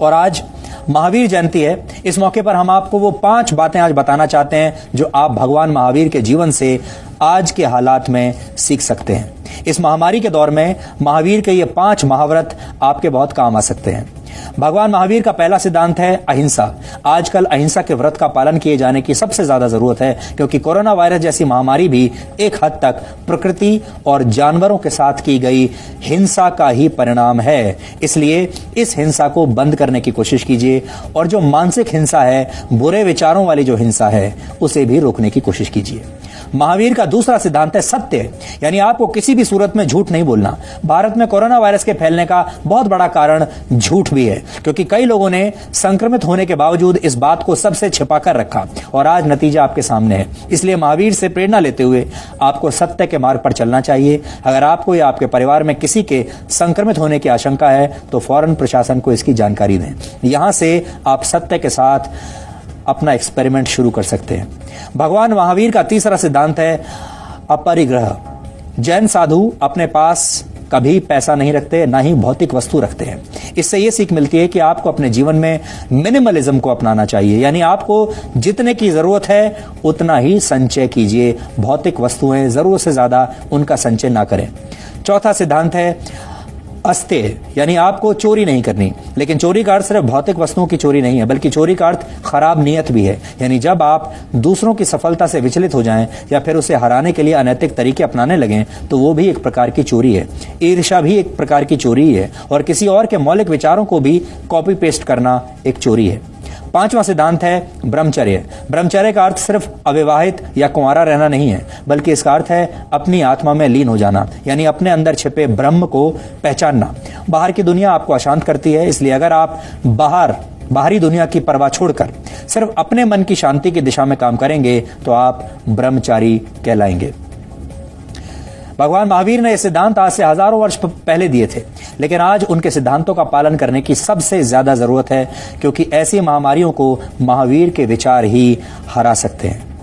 और आज महावीर जयंती है। इस मौके पर हम आपको वो 5 बातें आज बताना चाहते हैं जो आप भगवान महावीर के जीवन से आज के हालात में सीख सकते हैं। इस महामारी के दौर में महावीर के ये 5 महाव्रत आपके बहुत काम आ सकते हैं। भगवान महावीर का पहला सिद्धांत है अहिंसा। आजकल अहिंसा के व्रत का पालन किए जाने की सबसे ज्यादा जरूरत है, क्योंकि कोरोना वायरस जैसी महामारी भी एक हद तक प्रकृति और जानवरों के साथ की गई हिंसा का ही परिणाम है। इसलिए इस हिंसा को बंद करने की कोशिश कीजिए और जो मानसिक हिंसा है, बुरे विचारों वाली जो हिंसा है, उसे भी रोकने की कोशिश कीजिए। महावीर का दूसरा सिद्धांत है सत्य, यानी आपको किसी भी सूरत में झूठ नहीं बोलना। भारत में कोरोना वायरस के फैलने का बहुत बड़ा कारण झूठ भी है, क्योंकि कई लोगों ने संक्रमित होने के बावजूद इस बात को सबसे छिपा कर रखा और आज नतीजा आपके सामने है। इसलिए महावीर से प्रेरणा लेते हुए आपको सत्य के मार्ग पर चलना चाहिए। अगर आपको या आपके परिवार में किसी के संक्रमित होने की आशंका है तो फौरन प्रशासन को इसकी जानकारी दें। यहां से आप सत्य के साथ अपना एक्सपेरिमेंट शुरू कर सकते हैं। भगवान महावीर का तीसरा सिद्धांत है अपरिग्रह। जैन साधु अपने पास कभी पैसा नहीं रखते, ना ही भौतिक वस्तु रखते हैं। इससे यह सीख मिलती है कि आपको अपने जीवन में मिनिमलिज्म को अपनाना चाहिए, यानी आपको जितने की जरूरत है उतना ही संचय कीजिए। भौतिक वस्तुएं जरूरत से ज्यादा उनका संचय ना करें। चौथा सिद्धांत है अस्तेय, यानी आपको चोरी नहीं करनी। लेकिन चोरी का अर्थ सिर्फ भौतिक वस्तुओं की चोरी नहीं है, बल्कि चोरी का अर्थ खराब नियत भी है। यानी जब आप दूसरों की सफलता से विचलित हो जाएं या फिर उसे हराने के लिए अनैतिक तरीके अपनाने लगें तो वो भी एक प्रकार की चोरी है। ईर्ष्या भी एक प्रकार की चोरी है और किसी और के मौलिक विचारों को भी कॉपी पेस्ट करना एक चोरी है। पांचवा सिद्धांत है ब्रह्मचर्य। ब्रह्मचर्य का अर्थ सिर्फ अविवाहित या कुंवारा रहना नहीं है, बल्कि इसका अर्थ है अपनी आत्मा में लीन हो जाना, यानी अपने अंदर छिपे ब्रह्म को पहचानना। बाहर की दुनिया आपको अशांत करती है, इसलिए अगर आप बाहरी दुनिया की परवाह छोड़कर सिर्फ अपने मन की शांति की दिशा में काम करेंगे तो आप ब्रह्मचारी कहलाएंगे। भगवान महावीर ने ये सिद्धांत आज से हजारों वर्ष पहले दिए थे, लेकिन आज उनके सिद्धांतों का पालन करने की सबसे ज्यादा जरूरत है, क्योंकि ऐसी महामारियों को महावीर के विचार ही हरा सकते हैं।